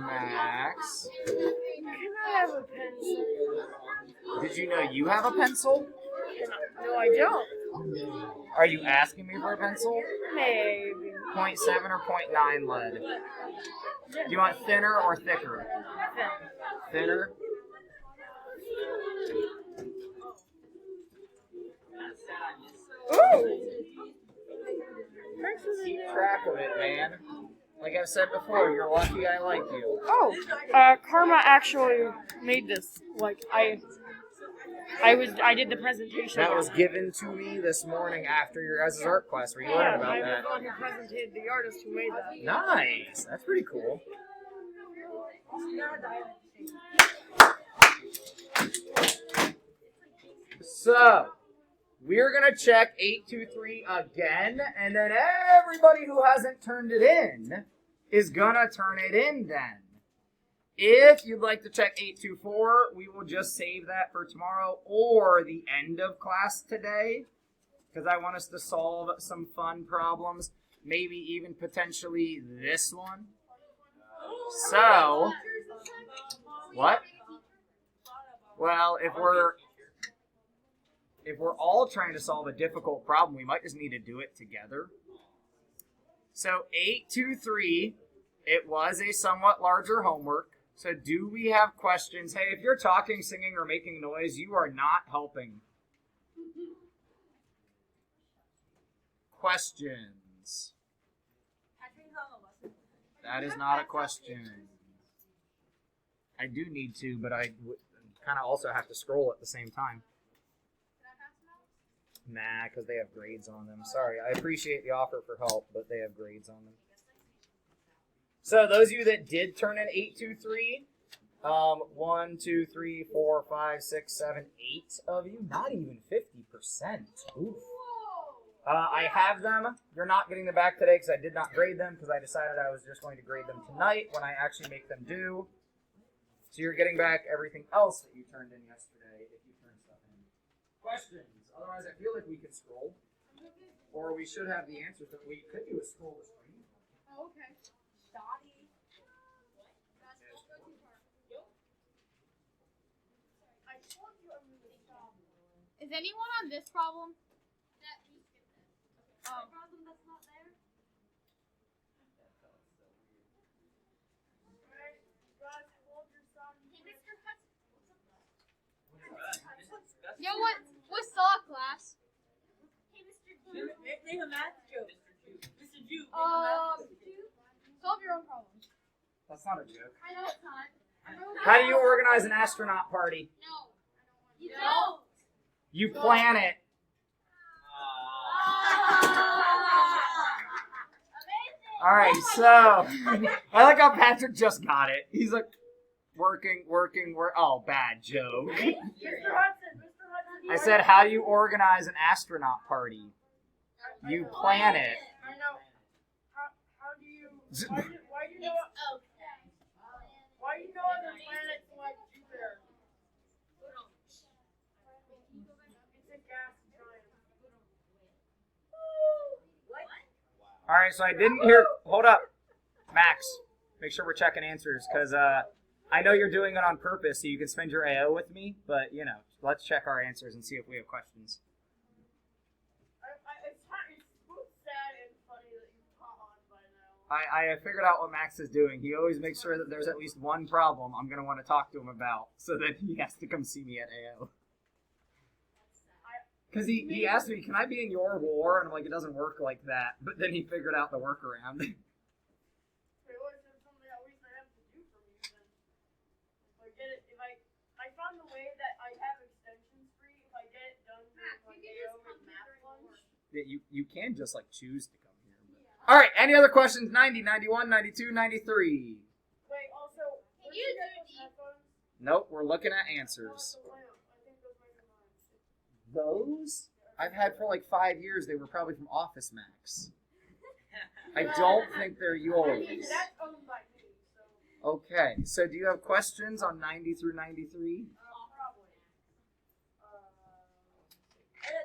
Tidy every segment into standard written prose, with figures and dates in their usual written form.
Max. Can I have a pencil? Did you know you have a pencil? No, I don't. Are you asking me for a pencil? Maybe. 0.7 or 0.9 lead? Do you want thinner or thicker? Thinner? Ooh! Keep track of it, man. Like I've said before, you're lucky I like you. Oh, Karma actually made this. Like I did the presentation. That was given to me this morning after your guys' art class where you learned about I that. was the one who presented the artist who made that. Nice! That's pretty cool. So, we're going to check 823 again, and then everybody who hasn't turned it in is going to turn it in then. If you'd like to check 824, we will just save that for tomorrow or the end of class today, because I want us to solve some fun problems, maybe even potentially this one. So, what? Well, if we're all trying to solve a difficult problem, we might just need to do it together. So 823, it was a somewhat larger homework. So do we have questions? Hey, if you're talking, singing, or making noise, you are not helping. Questions? That is not a question. I do need to, but I kind of also have to scroll at the same time. Nah, because they have grades on them. Sorry, I appreciate the offer for help, but they have grades on them. So those of you that did turn in 823, 1, 2, 3, 4, 5, 6, 7, 8 of you, not even 50%. Oof. I have them. You're not getting them back today because I did not grade them because I decided I was just going to grade them tonight when I actually make them due. So you're getting back everything else that you turned in yesterday if you turned stuff in. Questions? Otherwise, I feel like we could scroll. Or we should have the answers, but we could do a scroll the screen. Oh, okay. Is anyone on this problem? Oh. Problem that's not there? Yo, what saw class? Hey, Mr. Jew. Name a math joke. Mr. Jew. Solve your own problems. That's not a joke. I know it's not. How do you organize an astronaut party? No. You don't. You plan it. All right, so I like how Patrick just got it. He's like, working. Oh, bad joke. Mr. Hudson. I said, how do you organize an astronaut party? You plan it. I know. How do you? Why do you know? Why do you know other planets like Jupiter? It's a gas giant. All right, so I didn't hear. Hold up, Max. Make sure we're checking answers because I know you're doing it on purpose so you can spend your AO with me. But you know, let's check our answers and see if we have questions. It's both sad and funny that you caught on by now. I have figured out what Max is doing. He always makes sure that there's at least one problem I'm going to want to talk to him about so that he has to come see me at AO. Because he asked me, can I be in your war? And I'm like, it doesn't work like that. But then he figured out the workaround. I found the way that I have extensions free if I get it done with AO with math lunch. Yeah, you can just like choose to come here. But... All right, any other questions? 90, 91, 92, 93. Wait, also, Can you do headphones? Nope, we're looking at answers. Those I've had for like 5 years. They were probably from Office Max. I don't think they're yours. That's owned by me, so. Okay, so do you have questions on 90 through 93?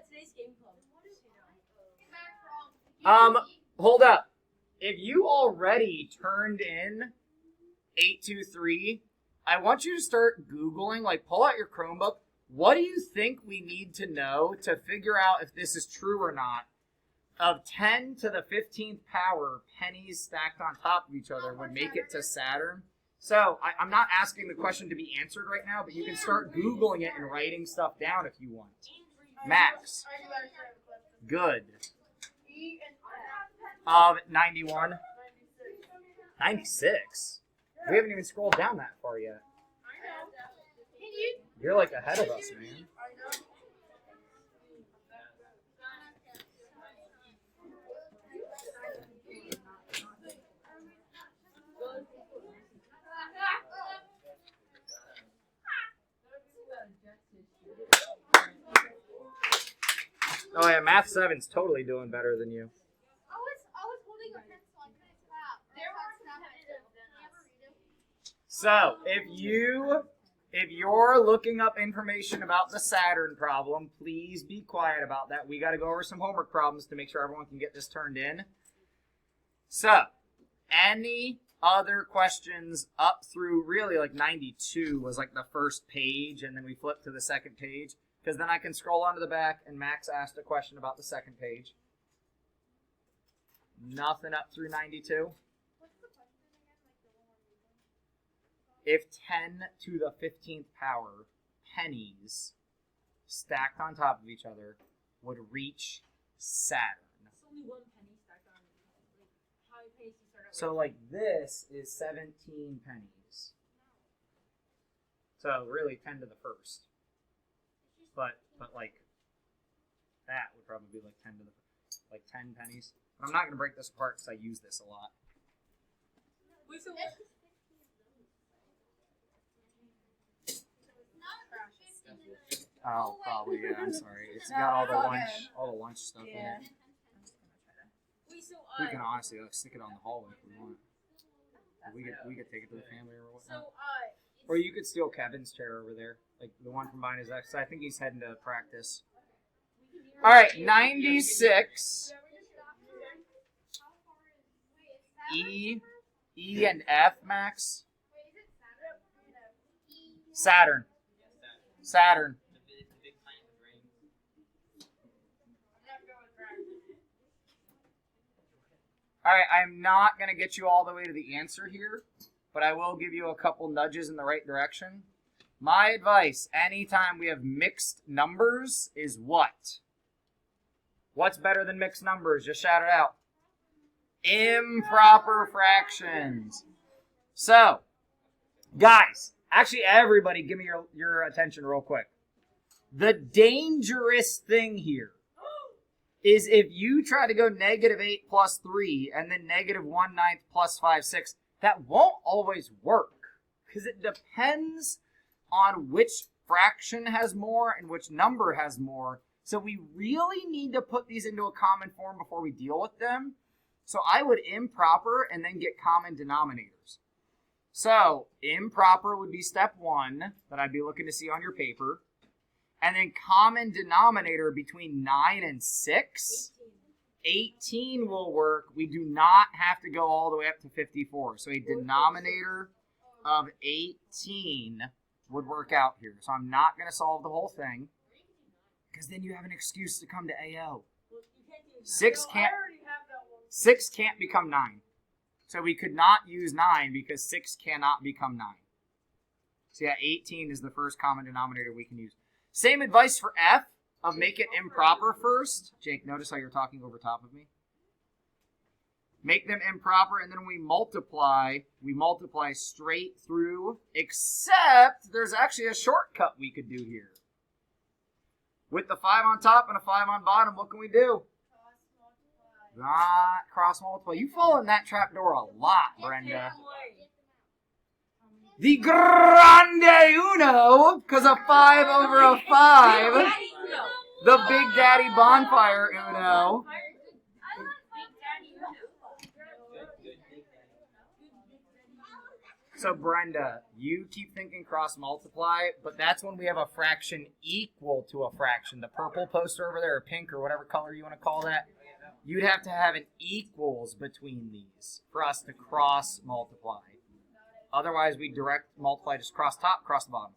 Today's game club. Hold up. If you already turned in 823, I want you to start Googling, like pull out your Chromebook. What do you think we need to know to figure out if this is true or not? Of 10 to the 15th power pennies stacked on top of each other would make it to Saturn. So I'm not asking the question to be answered right now, but you can start Googling it and writing stuff down if you want. Max. I do actually have a question. Good. E and Of 91. 96? We haven't even scrolled down that far yet. I know. Can you? You're like ahead of us, man. I know. Oh yeah, Math 7's totally doing better than you. I was holding a pencil. I couldn't tap. There So if you're looking up information about the Saturn problem, please be quiet about that. We got to go over some homework problems to make sure everyone can get this turned in. So, any other questions up through really like 92 was like the first page, and then we flipped to the second page, because then I can scroll onto the back and Max asked a question about the second page. Nothing up through 92. If 10 to the 15th power pennies stacked on top of each other would reach Saturn. It's only one penny stacked on. How many pennies do you start out with? So like this is 17 pennies. So really 10 to the first. But like that would probably be like 10 to the like 10 pennies. But I'm not going to break this apart because I use this a lot. Wait, so Oh, probably, yeah, I'm sorry. It's got all the lunch stuff in yeah. it. Wait, so We can honestly stick it on the hallway if we want. We could take it to the family or whatnot. Or you could steal Kevin's chair over there, like the one from behind his ex. I think he's heading to practice. All right, 96. E and F, Max. Saturn. Saturn. All right, I'm not going to get you all the way to the answer here, but I will give you a couple nudges in the right direction. My advice, anytime we have mixed numbers, is what? What's better than mixed numbers? Just shout it out. Improper fractions. So, guys, actually everybody give me your attention real quick. The dangerous thing here is if you try to go -8 plus 3 and then -1/9 plus 5, 6, that won't always work because it depends on which fraction has more and which number has more. So we really need to put these into a common form before we deal with them. So I would improper and then get common denominators. So improper would be step 1 that I'd be looking to see on your paper. And then common denominator between 9 and 6. 18 will work. We do not have to go all the way up to 54. So a denominator of 18 would work out here. So I'm not going to solve the whole thing, because then you have an excuse to come to AO. 6 can't become 9. So we could not use 9 because 6 cannot become 9. So yeah, 18 is the first common denominator we can use. Same advice for F, of make it improper first. Jake, notice how you're talking over top of me. Make them improper, and then we multiply straight through, except there's actually a shortcut we could do here. With the 5 on top and a 5 on bottom, what can we do? Not cross multiply. You fall in that trap door a lot, Brenda. The grande uno, because a 5 over a 5. The Big Daddy Bonfire uno. So Brenda, you keep thinking cross multiply, but that's when we have a fraction equal to a fraction. The purple poster over there, or pink, or whatever color you want to call that, you'd have to have an equals between these for us to cross multiply. Otherwise, we direct multiply, just cross top, cross the bottom.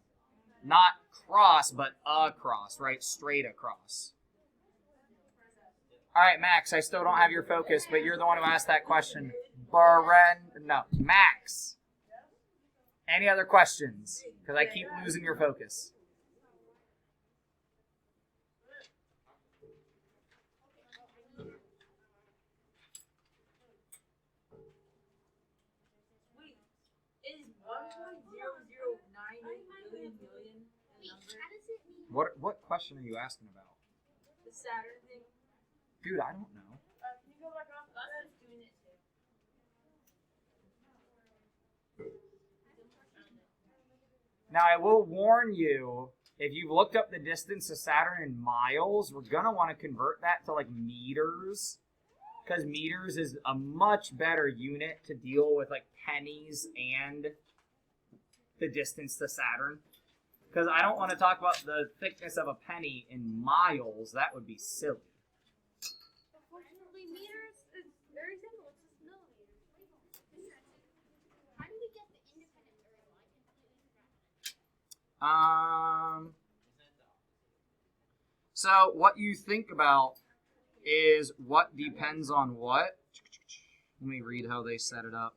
Not cross, but across, right? Straight across. All right, Max, I still don't have your focus, but you're the one who asked that question. Max. Any other questions? Because I keep losing your focus. Wait, is 1.0098 billion billion a number? What question are you asking about? The Saturn thing? Dude, I don't know. Can you go back up? Us is doing it too. Now, I will warn you, if you've looked up the distance to Saturn in miles, we're going to want to convert that to like meters, because meters is a much better unit to deal with like pennies and the distance to Saturn. Because I don't want to talk about the thickness of a penny in miles. That would be silly. Unfortunately, meters is very simple. It's just millimeters. How do we get the independent variable? I completely forgot. So what you think about is what depends on what. Let me read how they set it up.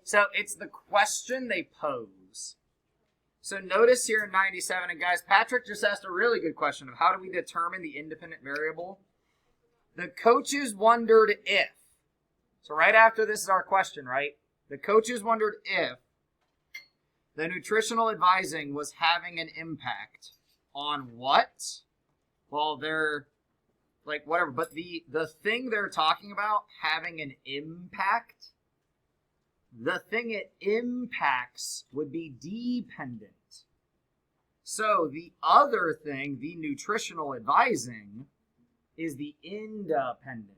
So it's the question they pose. So notice here in 97, and guys, Patrick just asked a really good question of how do we determine the independent variable? The coaches wondered if. So right after this is our question, right? The coaches wondered if the nutritional advising was having an impact on what? Well, they're like whatever, but the thing they're talking about having an impact, the thing it impacts would be dependent. So the other thing, the nutritional advising, is the independent.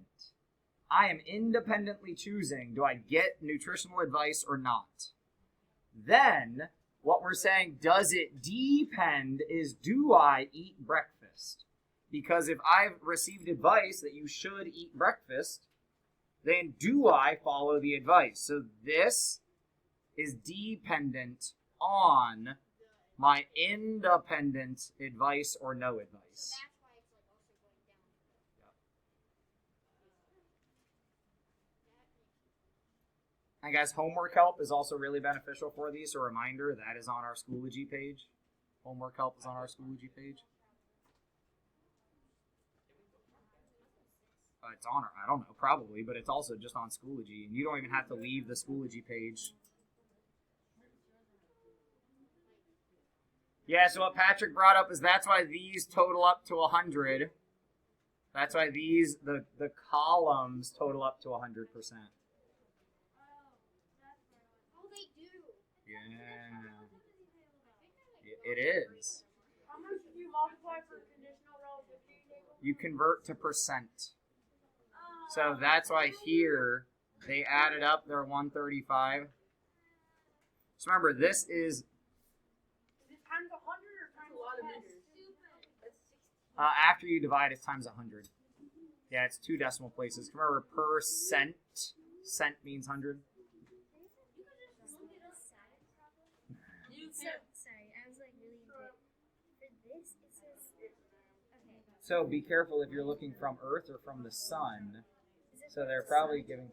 I am independently choosing, do I get nutritional advice or not? Then, what we're saying, does it depend, is do I eat breakfast? Because if I've received advice that you should eat breakfast, then do I follow the advice? So this is dependent on my independent advice or no advice. So that's why it's like also going down. And guys, homework help is also really beneficial for these. So a reminder, that is on our Schoology page. Homework help is on our Schoology page. It's on, I don't know, probably, but it's also just on Schoology. And you don't even have to leave the Schoology page. Yeah, so what Patrick brought up is that's why these total up to 100. That's why these, the columns total up to 100%. Oh, they do. Yeah. It is. How much do you multiply for conditional relativity table? You convert to percent. So that's why here they added up their 135. So remember, this is Is it times 100 or times A lot of 10? meters. That's 60. after you divide, it's times 100. Yeah, it's 2 decimal places. Remember, percent. Cent means 100. Sorry, I was like really into it. For this, it says. Okay. So be careful if you're looking from Earth or from the sun. So they're probably giving.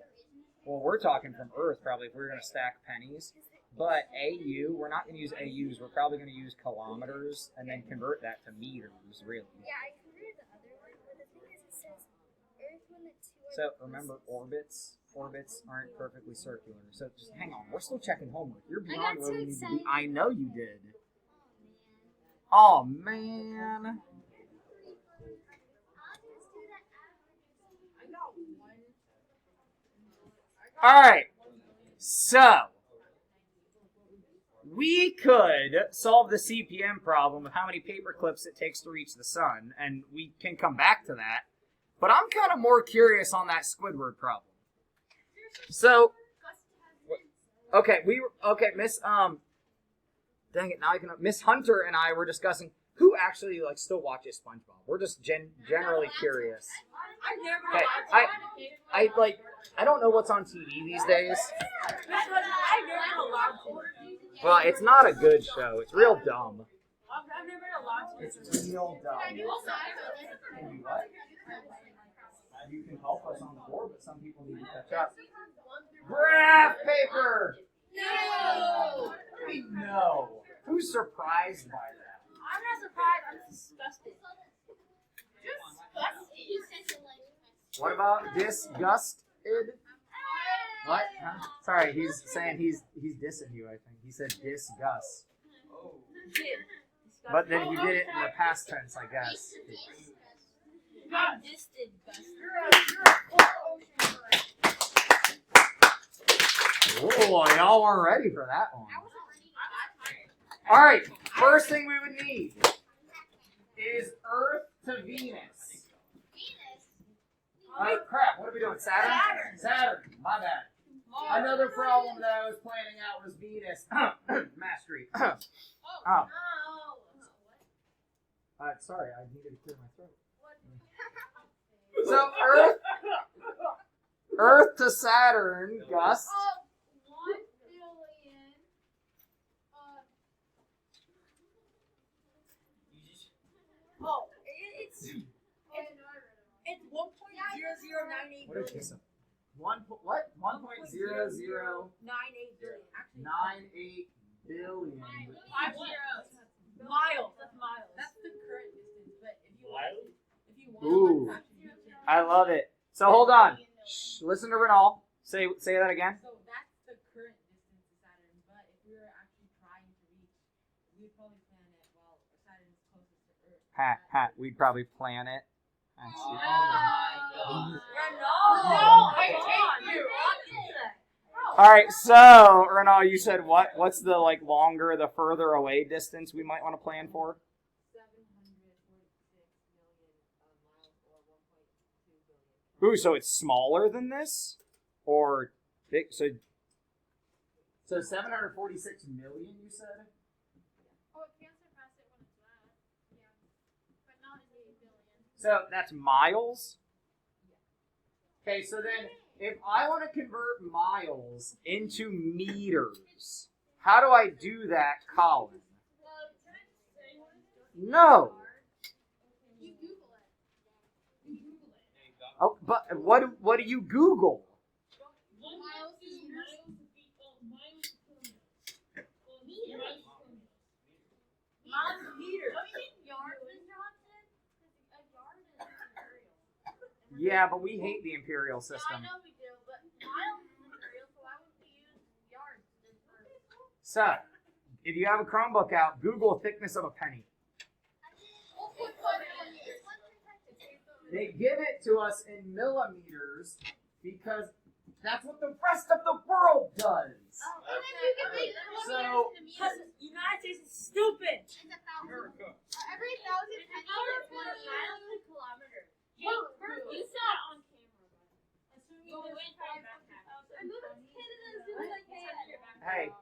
Well, we're talking from Earth probably if we're going to stack pennies. But AU, we're not going to use AUs. We're probably going to use kilometers and then convert that to meters, really. Yeah, I converted the other one, but the thing is, it says Earth when the two are. So remember, orbits aren't perfectly circular. So just hang on. We're still checking homework. You're beyond got where too we need to be. excited. I know you did. Oh, Oh, man. I got one. All right. So we could solve the CPM problem of how many paper clips it takes to reach the sun, and we can come back to that. But I'm kind of more curious on that Squidward problem. So, okay, Miss dang it, now I can. Miss Hunter and I were discussing who actually like still watches SpongeBob. We're just generally curious. I never Okay, I don't know what's on TV these days. I never allowed to. Well, it's not a good show. It's real dumb. I've never been allowed to. It's real dumb. And you what? You can help us on the board, but some people need to catch up. Graph paper! No! No. Who's surprised by that? I'm not surprised. I'm disgusted. What about disgusted? What? Huh? Sorry, he's saying he's dissing you, I think. He said disgust. But then he did it in the past tense, I guess. I'm disgusted. Oh, y'all weren't ready for that one. Alright, first thing we would need is Earth to Venus. Crap, what are we doing? Saturn? Saturn, my bad. Another problem that I was planning out was Venus. Mastery. Oh. Sorry, I needed to clear my throat. So Earth to Saturn, Gus. 1 billion. Oh, it's 1.0098 What is billion. this? What? 1.0098 Actually, billion. 5 zeros. Miles. That's miles. That's the current distance. But if you want, Ooh. I love it. So hold on. Shh, listen to Renal. Say that again. So that's the current distance to Saturn. But if we were actually trying to reach, we'd probably plan it while Saturn is closest to Earth. Pat, we'd probably plan it. No, I hate you. All right, so Renal, you said what? What's the longer, the further away distance we might want to plan for? 746 million miles or 1.2 billion. Ooh, so it's smaller than this, or big? So 746 million, you said? Oh, it can surpass it when it's that. Yeah. But not in 8 billion. So that's miles. Okay, so then if I want to convert miles into meters, how do I do that, Colin? No. You Google it. Oh, but what do you Google? Miles to meters. Miles per meter. Yards, Mr. Hudson? A yard is imperial. Yeah, but we hate the imperial Yeah, I system. know we do, but miles is imperial, so why wouldn't we use yards? So, if you have a Chromebook out, Google thickness of a penny. They give it to us in millimeters because that's what the rest of the world does. So, Because the United States is stupid. It's 1,000. Every 1,000 pennies is 1 mile to kilometer. You saw it on camera. I moved to Canada as soon as I can. hey,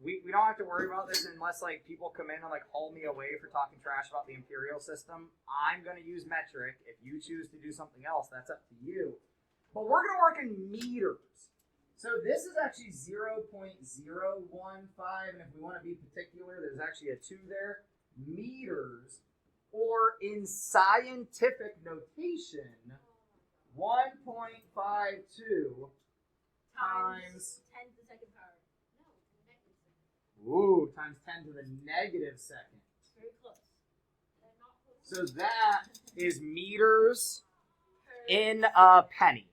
we don't have to worry about this unless people come in and haul me away for talking trash about the imperial system. I'm gonna use metric. If you choose to do something else, that's up to you. But we're gonna work in meters. So this is actually 0.015, and if we want to be particular, there's actually a 2 there. Meters, or in scientific notation, 1.52 times 10 to the second power. times 10 to the negative second. Very close. So that is meters in a penny.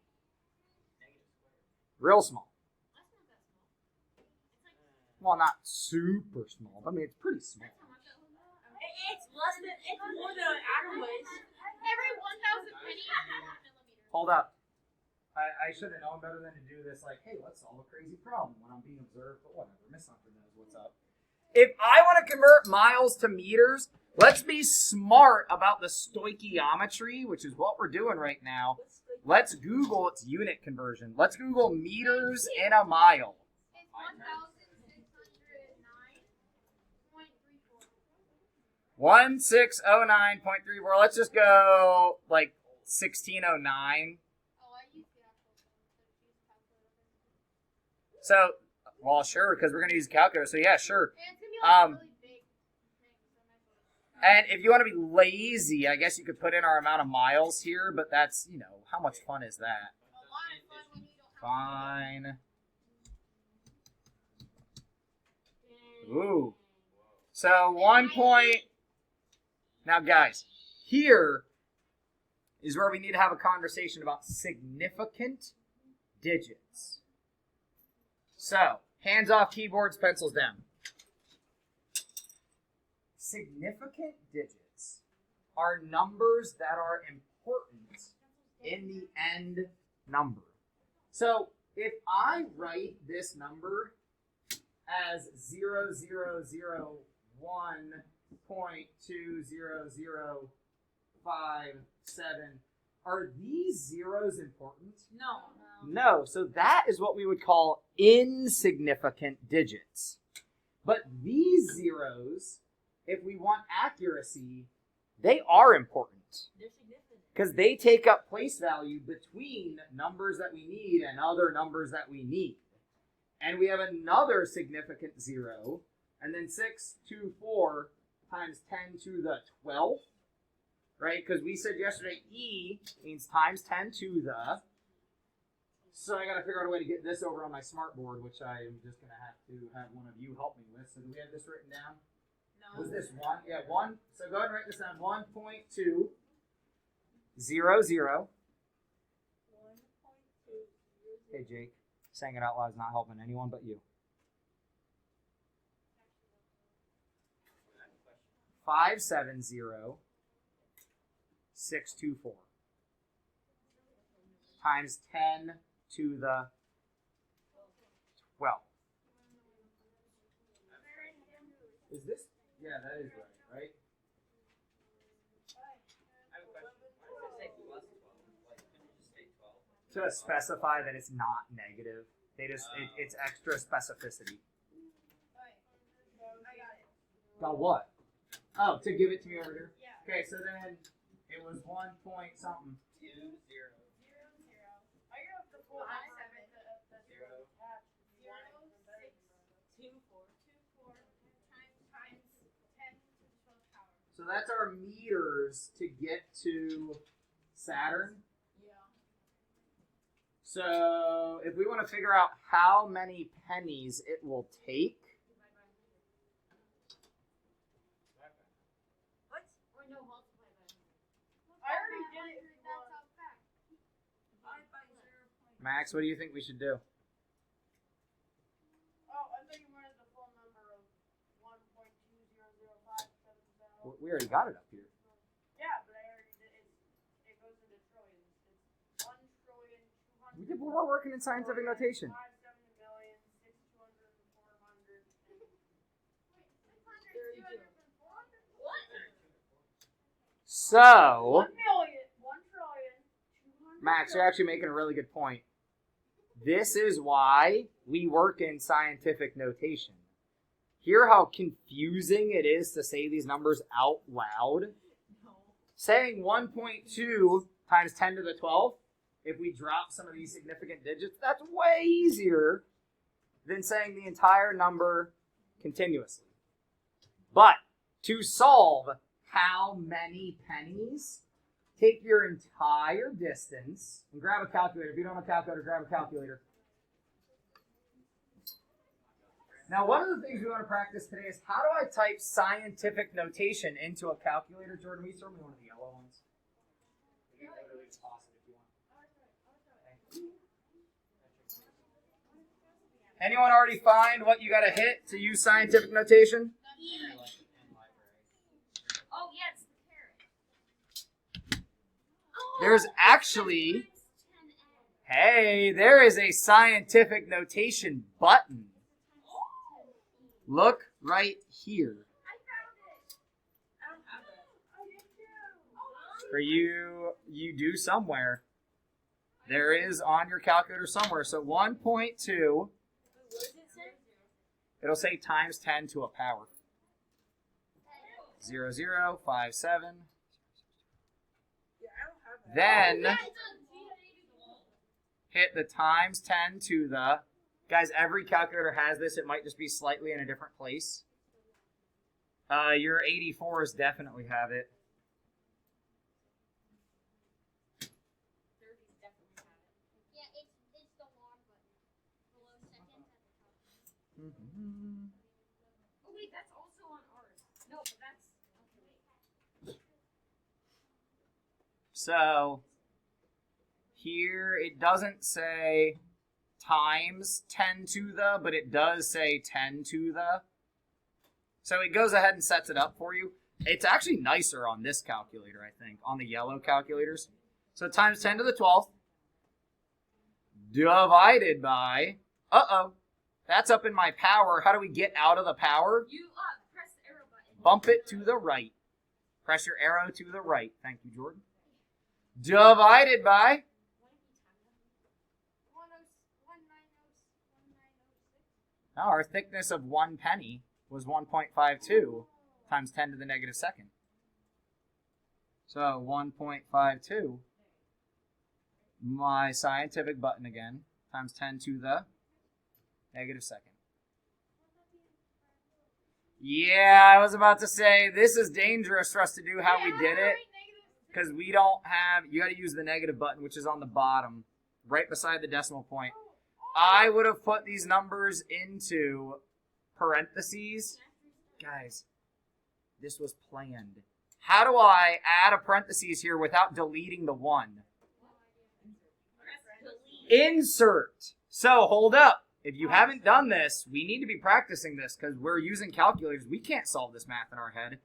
Real small. Well, not super small, but I mean it's pretty small. It's more than an atom weighs. Every 1,000 pennies is 1 millimeter. Hold up. I should have known better than to do this hey, let's solve a crazy problem when I'm being observed, but whatever. Miss Hunter knows what's up. If I want to convert miles to meters, let's be smart about the stoichiometry, which is what we're doing right now. Let's Google its unit conversion. Let's Google meters in a mile. It's 1,609.34. 1609.34. Let's just go 1609. Oh, I use the actual phone instead of use calculator. So, well, sure, because we're going to use a calculator. So, yeah, sure. And it's gonna be like a really big thing, so I might as well. And if you want to be lazy, I guess you could put in our amount of miles here, but that's, how much fun is that? A lot of fun when you don't have Fine. Ooh. So 1 point. Now, guys, here is where we need to have a conversation about significant digits. So, hands off keyboards, pencils down. Significant digits are numbers that are important in the end number. So, if I write this number as 0001.20057, are these zeros important? No. No, so that is what we would call insignificant digits. But these zeros, if we want accuracy, they are important They're significant. because they take up place value between numbers that we need and other numbers that we need. And we have another significant zero, and then 624 times 10 to the 12th, right? Because we said yesterday E means times 10 to the. So I got to figure out a way to get this over on my smart board, which I am just going to have one of you help me with. So do we have this written down? No. Was this one? Yeah, one. So go ahead and write this down. 1.200. 1.200. Hey, Jake. Saying it out loud is not helping anyone but you. 570624 times 10 to the 12. Is this? Yeah, that is right? To specify that it's not negative. It's extra specificity. Got what? Oh, to give it to me over here? Yeah. Okay, so then it was 1 point something. 2 0. 0 0. I got the full answer. 0 6 2 4 times 10 to the 12th power. So that's our meters to get to Saturn. Yeah. So if we want to figure out how many pennies it will take, What? Or no, multiply by. I already did it. That's how fast. Divide by 0. Max, what do you think we should do? Oh, I thought you wanted the full number of 1.20057. We already got it up here. Yeah, but I already did it. It goes into trillions. It's 1 trillion 200. We're working in scientific notation. 5 7 million 6 200 400. What? So, 1 million 1 trillion 200. Max, you're actually making a really good point. This is why we work in scientific notation. Hear how confusing it is to say these numbers out loud? No. Saying 1.2 times 10 to the 12th, if we drop some of these significant digits, that's way easier than saying the entire number continuously. But to solve how many pennies, take your entire distance and grab a calculator. If you don't have a calculator, grab a calculator. Now, one of the things we want to practice today is how do I type scientific notation into a calculator? Jordan, will you throw me one of the yellow ones? You can literally just toss it if you want. Thank you. Anyone already find what you got to hit to use scientific notation? Oh, yes, the carrot. There's actually, hey, there is a scientific notation button. Look right here. I found it. I don't have that. I did too. For you do somewhere. There is on your calculator somewhere. So 1.2, What does it say? it'll say times 10 to a power. 0057. Yeah, I don't have Then hit the times 10 to the... Guys, every calculator has this. It might just be slightly in a different place. Your 84s definitely have it. Yeah, it's the log button. Below seconds at the top. Oh wait, that's also on ours. No, but that's okay. Wait. So here it doesn't say times 10 to the, but it does say 10 to the. So it goes ahead and sets it up for you. It's actually nicer on this calculator, I think, on the yellow calculators. So times 10 to the 12th divided by, that's up in my power. How do we get out of the power? You press the arrow button. Bump it to the right. Press your arrow to the right. Thank you, Jordan. Divided by 1906. now our thickness of 1 penny was 1.52 times 10 to the negative second. So 1.52, my scientific button again, times 10 to the negative second. Yeah, I was about to say, this is dangerous for us to do how we did it, because we don't have, you got to use the negative button, which is on the bottom, right beside the decimal point. I would have put these numbers into parentheses. Guys, this was planned. How do I add a parentheses here without deleting the 1? Insert. So, hold up. If you haven't done this, we need to be practicing this because we're using calculators. We can't solve this math in our head.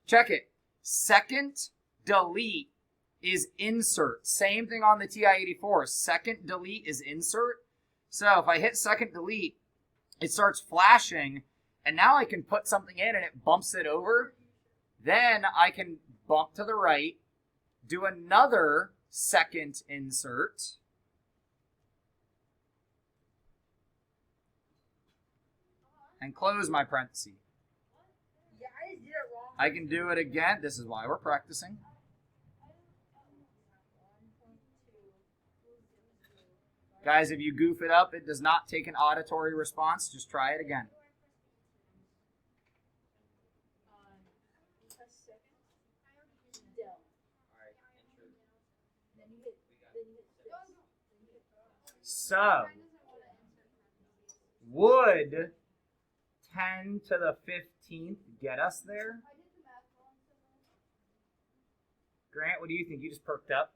Check it. Second delete is insert. Same thing on the TI-84. Second delete is insert. So if I hit second delete, it starts flashing, and now I can put something in and it bumps it over. Then I can bump to the right, do another second insert, and close my parenthesis. Yeah, I did it wrong. I can do it again. This is why we're practicing. Guys, if you goof it up, it does not take an auditory response. Just try it again. So, would 10 to the 15th get us there? Grant, what do you think? You just perked up.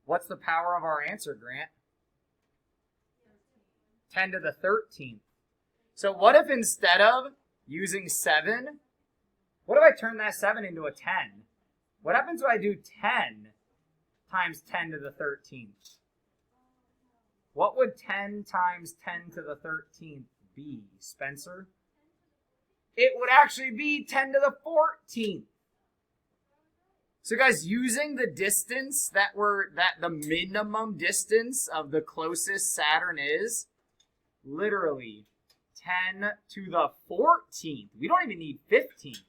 What's the power of our answer, Grant? 10 to the 13th. So what if instead of using 7, what if I turn that 7 into a 10? What happens when I do 10 times 10 to the 13th? What would 10 times 10 to the 13th be, Spencer? It would actually be 10 to the 14th. So guys, using the distance that the minimum distance of the closest Saturn is, literally 10 to the 14th. We don't even need 15.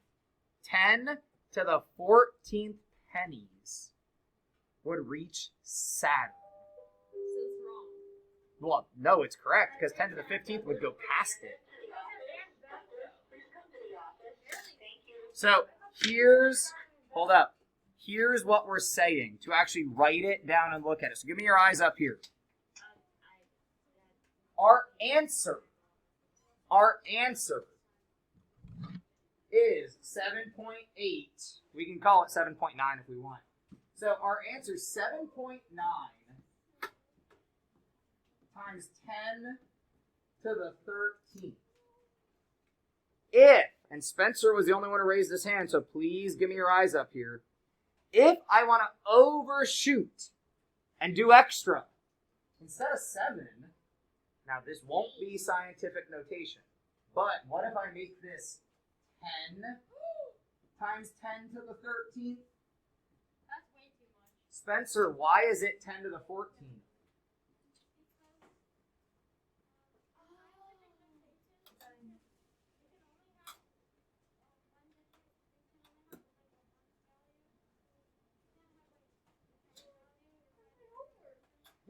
10 to the 14th pennies would reach Saturn. So it's wrong. Well, no, it's correct, because 10 to the 15th would go past it. So hold up. Here's what we're saying to actually write it down and look at it. So give me your eyes up here. Our answer is 7.8. We can call it 7.9 if we want. So our answer is 7.9 times 10 to the 13th. If, and Spencer was the only one who raised his hand, so please give me your eyes up here. If I want to overshoot and do extra, instead of 7, now this won't be scientific notation, but what if I make this 10 times 10 to the 13th? That's way too much. Spencer, why is it 10 to the 14th?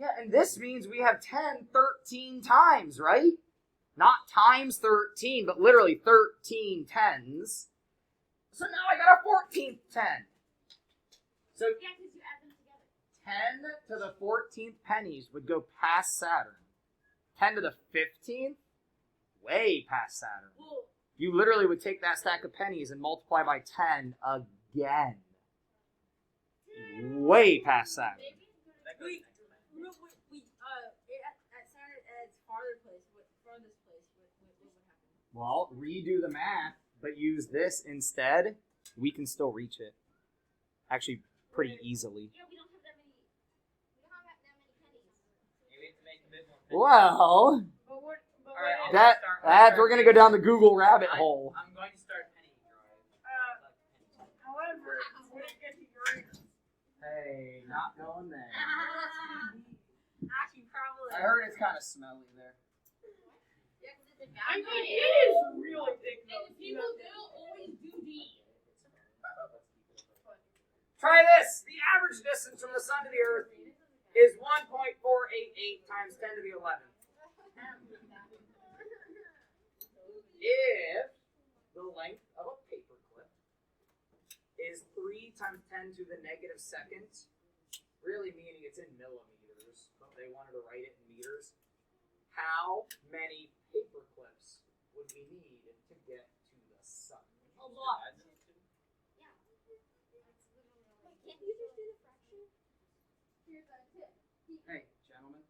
Yeah, and this means we have 10 13 times, right? Not times 13, but literally 13 tens. So now I got a 14th 10. So Yeah, because you add them together. 10 to the 14th pennies would go past Saturn. 10 to the 15th, way past Saturn. Well, You literally would take that stack of pennies and multiply by 10 again. Way past Saturn. At Saturn at its farthest place, what would happen? Well, redo the math, but use this instead. We can still reach it. Actually, pretty easily. yeah, we don't have that many. We don't have that many pennies. Maybe it's to make a bit more. Well, But Alright, I'll that start- we're gonna go down the Google rabbit hole. I'm going to start penny drive. however, when it gets to Uranus, Hey, not going there. Actually, probably. I heard it's kind of smelly there. Yeah, 'cause it's a I guy. mean, it is really thick though. And people do always do D. Try this. The average distance from the sun to the earth is 1.488 times 10 to the 11th. If the length of a paperclip is 3 times 10 to the negative second, really meaning it's in millimeters, but they wanted to write it in meters, how many paperclips would we need to get to the sun? A lot. Yeah. Wait, can't you just do the fraction? Here's a tip. Hey, gentlemen,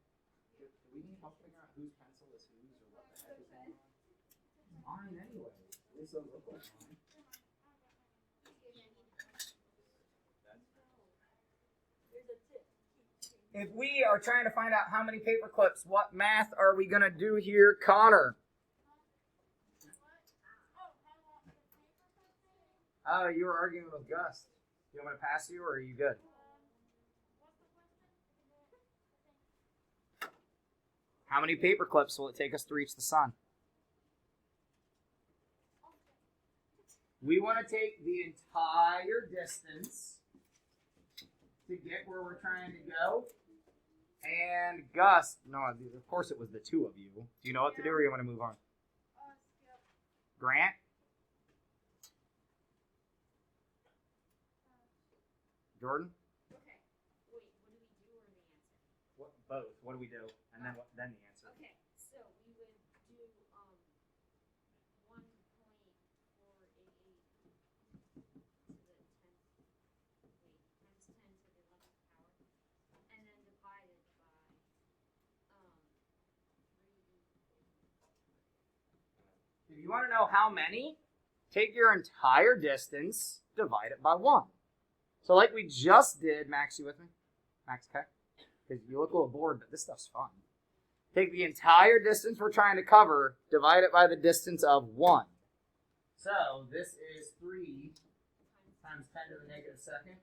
do we need help figuring out whose pencil is whose or what the heck is going on? Mine anyway. At least those look like mine. Here's a tip. If we are trying to find out how many paper clips, what math are we going to do here, Connor? Oh, you were arguing with Gus. Do you want me to pass you, or are you good? How many paper clips will it take us to reach the sun? We want to take the entire distance to get where we're trying to go. And Gus, no, of course it was the two of you. Do you know what to do, or you want to move on? Grant? Jordan? Okay. Wait, what do we do or the answer? What, both. What do we do? And then then the answer. Okay, so we would do 1.488 to the 10th, wait, times 10 to the 11th power, and then divided by 3. If you want to know how many, take your entire distance, divide it by 1. So like we just did, Max, you with me? Max, okay? Because you look a little bored, but this stuff's fun. Take the entire distance we're trying to cover, divide it by the distance of 1. So this is 3 times 10 to the negative second.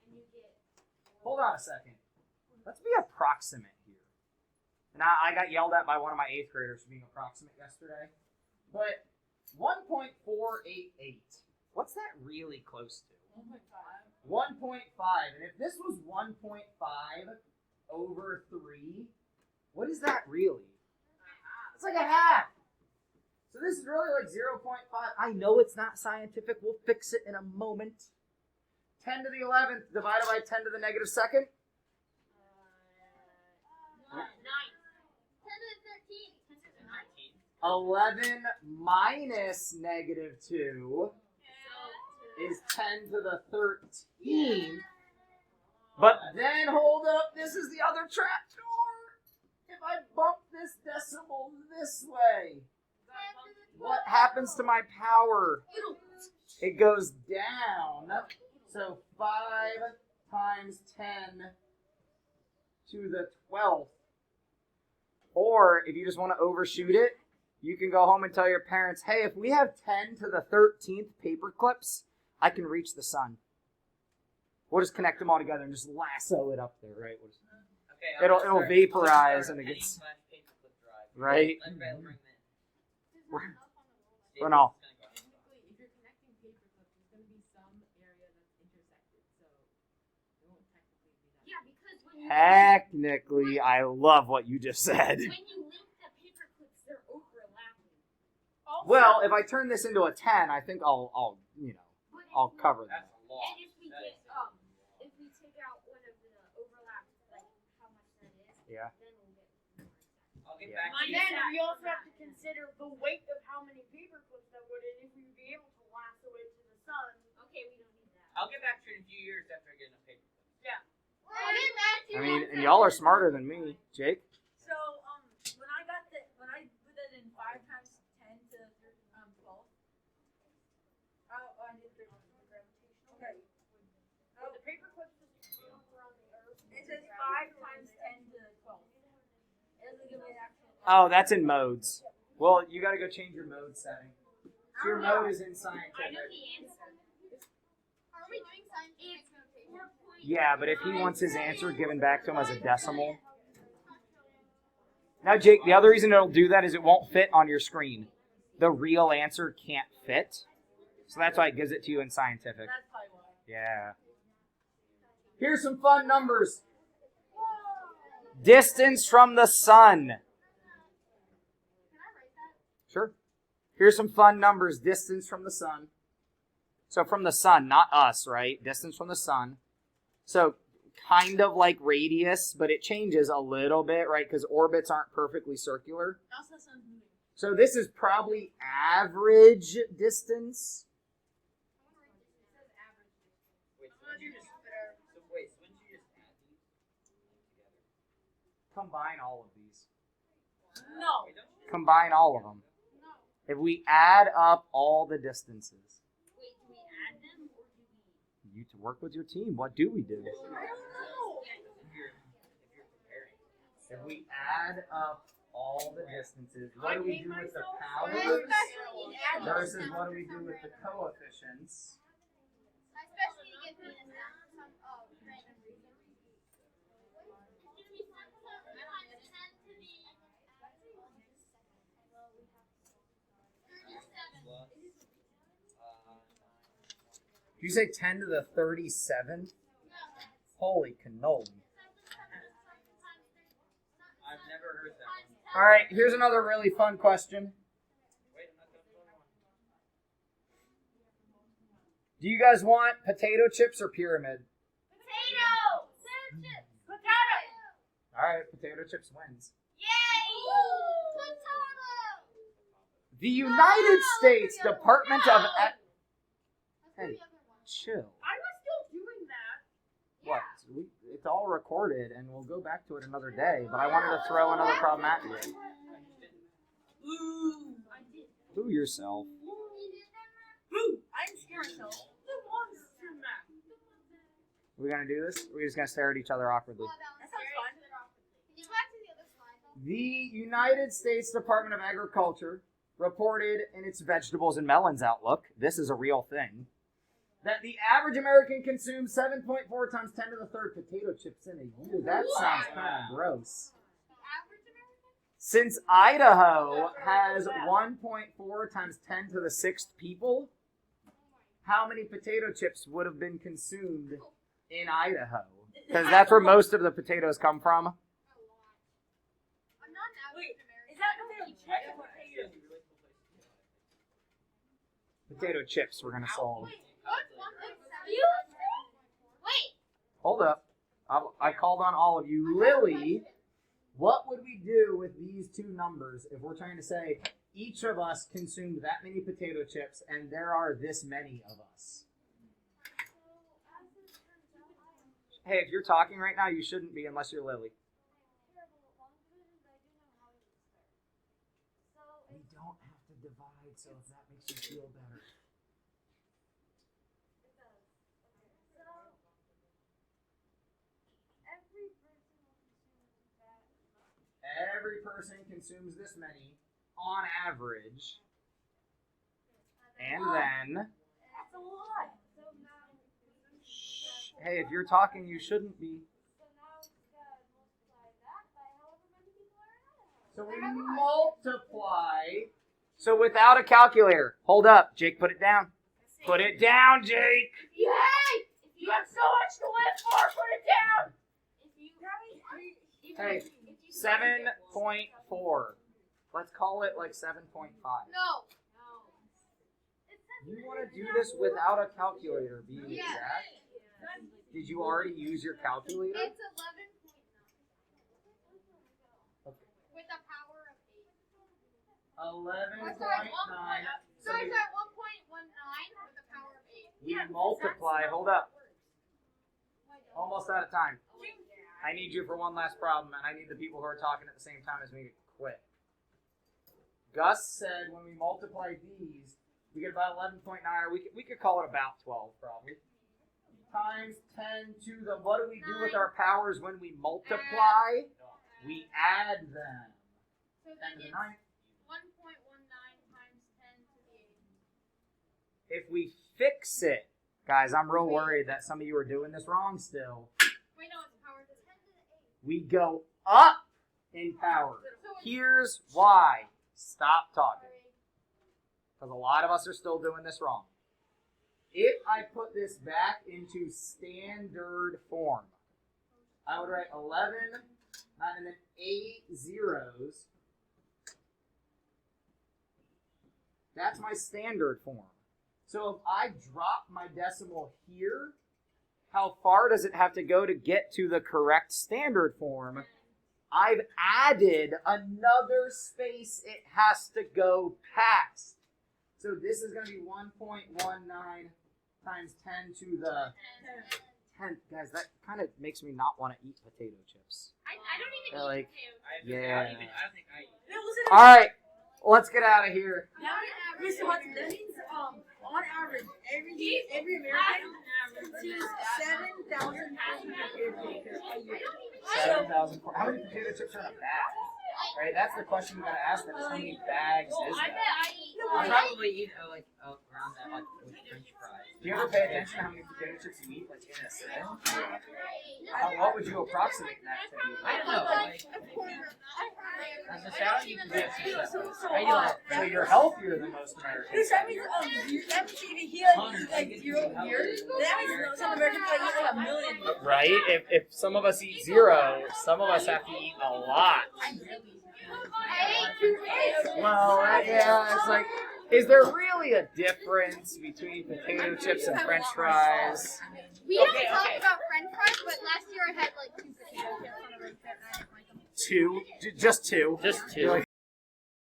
And you get Hold on a second. Let's be approximate here. And I got yelled at by one of my 8th graders for being approximate yesterday. But 1.488, what's that really close to? 1.5. And if this was 1.5 over 3, what is that really? It's like a half. So this is really like 0.5. I know it's not scientific. We'll fix it in a moment. 10 to the 11th divided by 10 to the negative second. 9. 10 to the 13. 10 to the 19. 11 minus negative 2 is 10 to the 13th. But then, hold up, this is the other trap door. If I bump this decimal this way, what happens to my power? It goes down. So 5 times 10 to the 12th. Or if you just want to overshoot it, you can go home and tell your parents, hey, if we have 10 to the 13th paper clips, I can reach the sun. We'll just connect them all together and just lasso it up there, right? Okay, It'll vaporize and it penny gets- slash paperclip drive. Right? Let's bring that. Well, no. Technically, if you're connecting paper clips, there's going to be some area that's intersected, so it won't technically be that. Yeah, because when Technically, I love what you just said. When you link the paper clips, they're overlapping. Also, Well, if I turn this into a 10, I think I'll I'll cover that. That's a lot. And if we That take is a lot. out one of the overlaps, like how much that is, Yeah. then we'll get. I'll get Yeah. back to and you. then we also have to consider the weight of how many paper clips that would, and if we would be able to lasso it to the sun. Okay, we don't need that. I'll get back to you in a few years after I get enough paper. I mean, and y'all are smarter than me, Jake. So, when I put that in 5 times 10 to 12. I did 13 for gravitational. Okay. The paper clips just jump around the earth. It says 5 times 10 to 12. It doesn't give me an actual. Oh, that's in modes. Well, you got to go change your mode setting. So your mode is in I know scientific. the answer. Are we doing scientific notation? Yeah, but if he wants his answer given back to him as a decimal. Now, Jake, the other reason it'll do that is it won't fit on your screen. The real answer can't fit. So that's why it gives it to you in scientific. That's probably why. Yeah. Here's some fun numbers. Distance from the sun. Can I write that? Sure. Here's some fun numbers. Distance from the sun. So from the sun, not us, right? Distance from the sun. So kind of like radius, but it changes a little bit, right? Because orbits aren't perfectly circular. Also, sun's moving. So this is probably average distance. Wait, so wouldn't you just wouldn't you just add these together? Combine all of these. No. Wait, don't you just Combine all of them. No. If we add up all the distances, Wait, do we add them or do we? you to work with your team. What do we do? I don't know. if you're comparing. If we add up all the distances, what do we do with the I powers especially add versus what do we do with the coefficients? I especially give me some random reason. Did you say 10 to the 37? Holy cannoli. I've never heard that one. All right, here's another really fun question. Wait, I'm not done with one. Do you guys want potato chips or pyramid? Potato! Potato! All right, potato chips wins. Yay! Potato! The United States Department of... Hey, chill. I was still doing that. What? It's all recorded, and we'll go back to it another day, but I wanted to throw another problem at you. Boo! I did. Boo yourself. Boo! I didn't scare myself. The monster map. Are we going to do this? We're just going to stare at each other awkwardly. That sounds fun. Can you go back to the other slide? The United States Department of Agriculture reported in its vegetables and melons outlook, this is a real thing, that the average American consumes 7.4 times 10 to the third potato chips in a year. That sounds kind of gross. The average American? Since Idaho has 1.4 times 10 to the sixth people, how many potato chips would have been consumed in Idaho? Because that's where most of the potatoes come from. A lot. I'm not an average Wait, American. is that potato chips or potato? Potato chips we're going to solve. Wait! Hold up. I called on all of you. Lily, what would we do with these two numbers if we're trying to say each of us consumed that many potato chips and there are this many of us? Hey, if you're talking right now, you shouldn't be unless you're Lily. We don't have to divide, so if that makes you feel better. Every person consumes this many on average. And then, That's a lot. shh, hey, if you're talking, you shouldn't be. So we multiply. So without a calculator, hold up, Jake, put it down. Put it down, Jake. Yay! You have so much to live for. Put it down. If you Grab Hey, 7.4. Let's call it like 7.5. No. You want to do this without a calculator, being Yeah. exact? Did you already use your calculator? It's 11.9. Okay. With a power of 8. 11.9. Sorry, 1.19 with a power of 8. We multiply. Hold up. Almost out of time. I need you for one last problem, and I need the people who are talking at the same time as me to quit. Gus said when we multiply these, we get about 11.9, or we could call it about 12 probably. Times 10 to the, what do we do with our powers when we multiply? We add them. So 10 then to the it's 9th. 1.19 times 10 to the 8. If we fix it, guys, I'm real worried that some of you are doing this wrong still. Wait, no, it's power of 10 to the 8. We go up in power. Here's why. Stop talking. Because a lot of us are still doing this wrong. If I put this back into standard form, I would write 11, 9, and then 8 zeros. That's my standard form. So if I drop my decimal here, how far does it have to go to get to the correct standard form? I've added another space it has to go past. So this is going to be 1.19 times 10 to the 10th. Guys, that kind of makes me not want to eat potato chips. I don't even They're like, potatoes. I don't think I eat. all right, let's get out of here. Mr. Hudson, that means on average, every American consumes 7,000 pounds of potato chips a year. 7,000. How many potato chips are in a bag? Right, that's the question you gotta ask them. Is how many bags is I that? bet I eat. I probably eat around that with French fries. Do you ever pay attention to how many potato chips you eat, like in a sitting? What would you approximate that to be? I don't know. Like, as a salad, you can get I eat like So you're healthier than most Americans. That means if he like 0 a year, that means some Americans like eat like a million. Right? If some of us eat 0, some of us have to eat a lot. Well, yeah, it's like, is there really a difference between potato chips and French fries? We don't talk about French fries, but last year I had like 2 potato chips on a road trip and I didn't like them. 2? Just 2? Just 2. You're like,